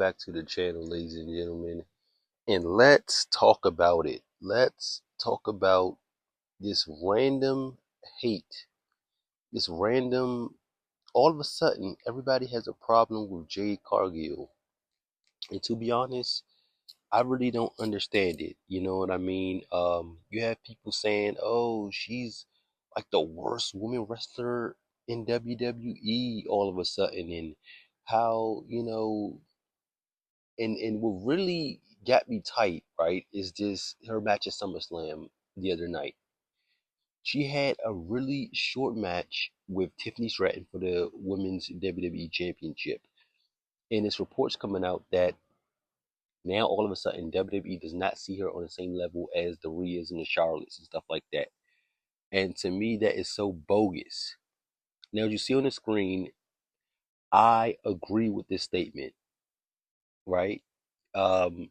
back to the channel, ladies and gentlemen, and let's talk about it. Let's talk about this random hate. This random, all of a sudden, everybody has a problem with Jade Cargill. And to be honest, I really don't understand it. You know what I mean? You have people saying, oh, she's like the worst woman wrestler in WWE all of a sudden, and how, and what really got me tight, right, is this her match at SummerSlam the other night. She had a really short match with Tiffany Straton for the Women's WWE Championship. And it's reports coming out that now all of a sudden WWE does not see her on the same level as the Rheas and the Charlottes and stuff like that. And to me, that is so bogus. Now, as you see on the screen, I agree with this statement, right? Um,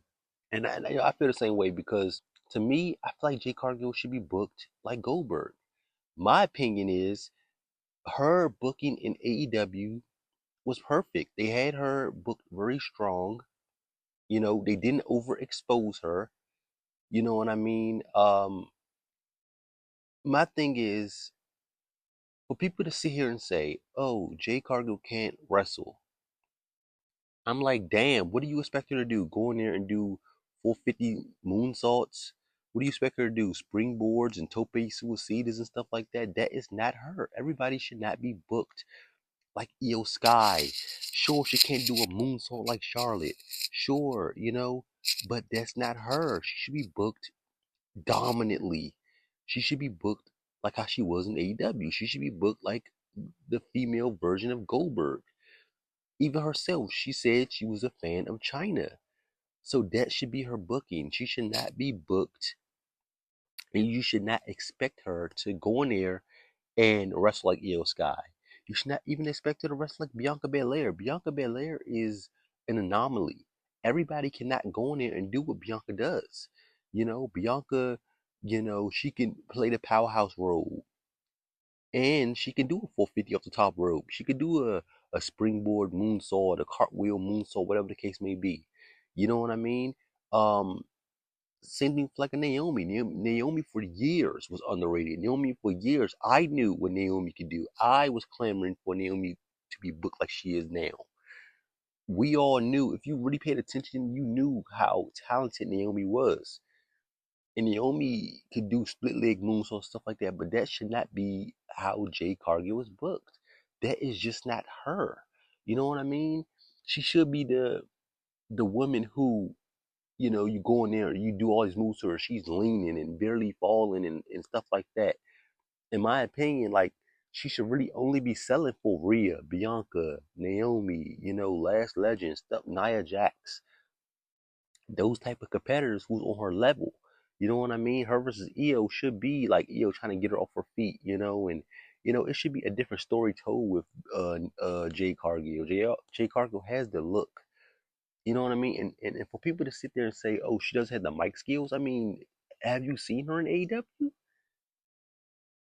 and I feel the same way because to me, I feel like Jay Cargill should be booked like Goldberg. My opinion is her booking in AEW was perfect. They had her booked very strong. They didn't overexpose her. You know what I mean? My thing is for people to sit here and say, "Oh, Jay Cargill can't wrestle." I'm like, damn, what do you expect her to do? Go in there and do 450 moonsaults? What do you expect her to do? Springboards and tope suicidas and stuff like that? That is not her. Everybody should not be booked like Io Sky. Sure, she can't do a moonsault like Charlotte. Sure, but that's not her. She should be booked dominantly. She should be booked like how she was in AEW. She should be booked like the female version of Goldberg. Even herself, she said she was a fan of China. So that should be her booking. She should not be booked, and you should not expect her to go in there and wrestle like Io Sky. You should not even expect her to wrestle like Bianca Belair. Bianca Belair is an anomaly. Everybody cannot go in there and do what Bianca does. Bianca, she can play the powerhouse role. And she can do a 450 off the top rope. She could do a springboard moonsault, a cartwheel moonsault, whatever the case may be. You know what I mean? Um, Same thing for like a Naomi. Naomi for years was underrated. Naomi for years, I knew what Naomi could do. I was clamoring for Naomi to be booked like she is now. We all knew, if you really paid attention, you knew how talented Naomi was. And Naomi could do split leg moonsault stuff like that, but that should not be how Jade Cargill was booked. That is just not her. You know what I mean? She should be the woman who, you go in there, you do all these moves to her, she's leaning and barely falling and stuff like that. In my opinion, like she should really only be selling for Rhea, Bianca, Naomi, Last Legend, stuff, Nia Jax, those type of competitors who's on her level. You know what I mean? Her versus Io should be like Io trying to get her off her feet, and it should be a different story told with Jay Cargill. Jay Cargill has the look. You know what I mean? And for people to sit there and say, oh, she doesn't have the mic skills, I mean, have you seen her in AEW?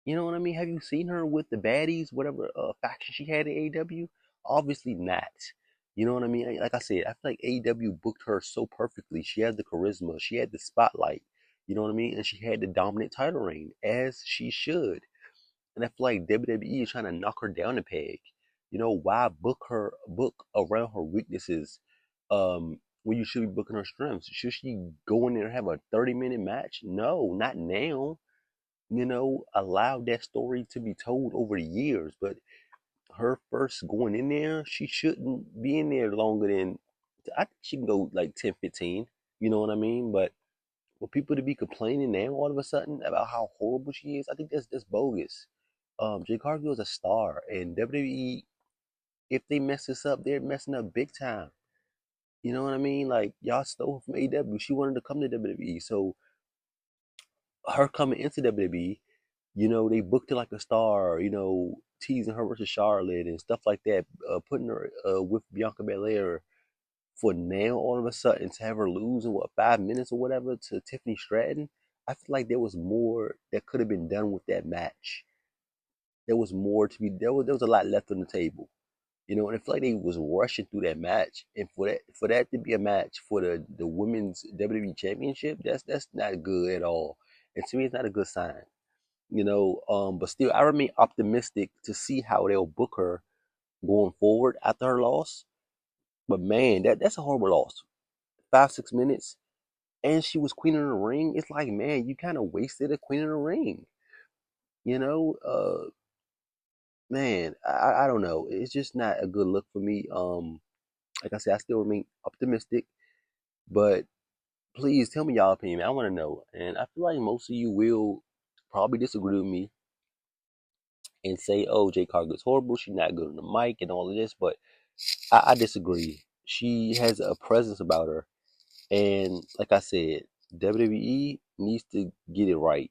You know what I mean? Have you seen her with the baddies, whatever faction she had in AEW? Obviously not. You know what I mean? Like I said, I feel like AEW booked her so perfectly. She had the charisma, she had the spotlight. You know what I mean? And she had the dominant title reign, as she should. And I feel like WWE is trying to knock her down a peg. Why book around her weaknesses when you should be booking her strengths? Should she go in there and have a 30-minute match? No, not now. Allow that story to be told over the years. But her first going in there, she shouldn't be in there longer than, I think she can go like 10, 15. You know what I mean? But for people to be complaining now all of a sudden about how horrible she is, I think that's bogus. Jade Cargill is a star, and WWE, if they mess this up, they're messing up big time. You know what I mean? Like y'all stole from AEW. She wanted to come to WWE, so her coming into WWE, they booked her like a star, teasing her versus Charlotte and stuff like that, putting her with Bianca Belair for now all of a sudden to have her lose in 5 minutes or whatever to Tiffany Stratton. I feel like there was more that could have been done with that match. There was more to be, there was a lot left on the table. And I feel like they was rushing through that match, and for that to be a match for the women's WWE Championship, that's not good at all. And to me, it's not a good sign. But still, I remain optimistic to see how they'll book her going forward after her loss. But man, that's a horrible loss. 5 6 minutes, and she was queen of the ring. It's like, man, you kind of wasted a queen of the ring. You know, man, I don't know. It's just not a good look for me. Like I said, I still remain optimistic, but please tell me y'all opinion. I want to know, and I feel like most of you will probably disagree with me and say, "Oh, Jade Cargill is horrible. She's not good on the mic and all of this," but I disagree. She has a presence about her, and like I said, WWE needs to get it right.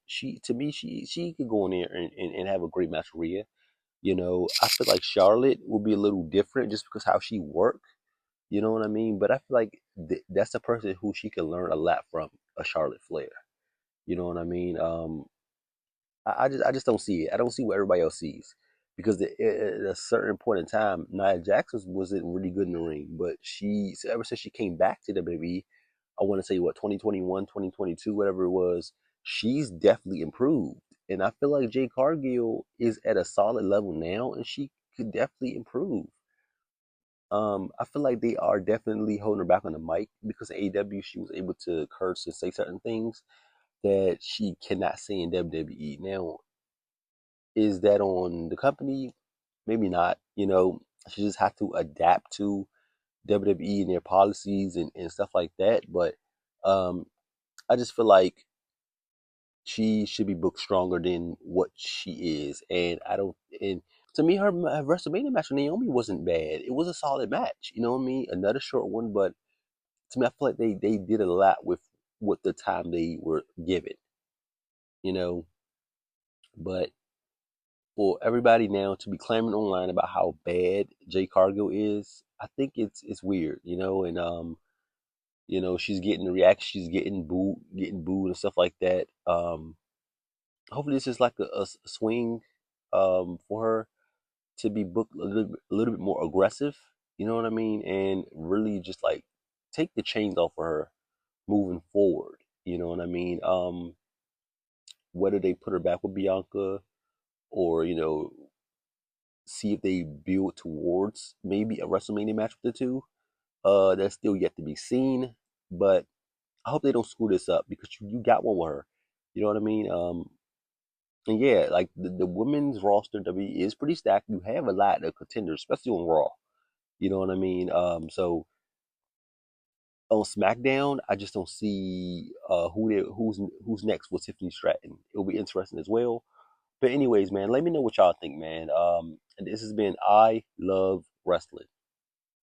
She to me, she could go in there and have a great match with Rhea. I feel like Charlotte will be a little different just because how she work. You know what I mean? But I feel like that's a person who she can learn a lot from, a Charlotte Flair. You know what I mean? I just don't see it. I don't see what everybody else sees because at a certain point in time, Nia Jax wasn't really good in the ring, but so ever since she came back to WWE, I want to say what 2021, 2022, whatever it was, she's definitely improved, and I feel like Jade Cargill is at a solid level now, and she could definitely improve. I feel like they are definitely holding her back on the mic because in AEW she was able to curse and say certain things that she cannot say in WWE. Now, is that on the company? Maybe not. She just have to adapt to WWE and their policies and stuff like that. But um, I just feel like she should be booked stronger than what she is. And I don't. And to me, her WrestleMania match with Naomi wasn't bad. It was a solid match. You know what I mean? Another short one, but to me, I feel like they did a lot with what the time they were given. You know, but for everybody now to be clamoring online about how bad Jay Cargill is, I think it's weird, and she's getting the reaction, she's getting booed and stuff like that. Hopefully this is like a swing for her to be booked a little bit more aggressive, you know what I mean, and really just like take the chains off of her moving forward, you know what I mean. Whether they put her back with Bianca or see if they build towards maybe a WrestleMania match with the two. That's still yet to be seen, but I hope they don't screw this up because you got one with her. You know what I mean? And yeah, like the women's roster WWE is pretty stacked. You have a lot of contenders, especially on Raw. You know what I mean? So on SmackDown, I just don't see who's next with Tiffany Stratton. It'll be interesting as well. But anyways, man, let me know what y'all think, man. And this has been I Love Wrestling.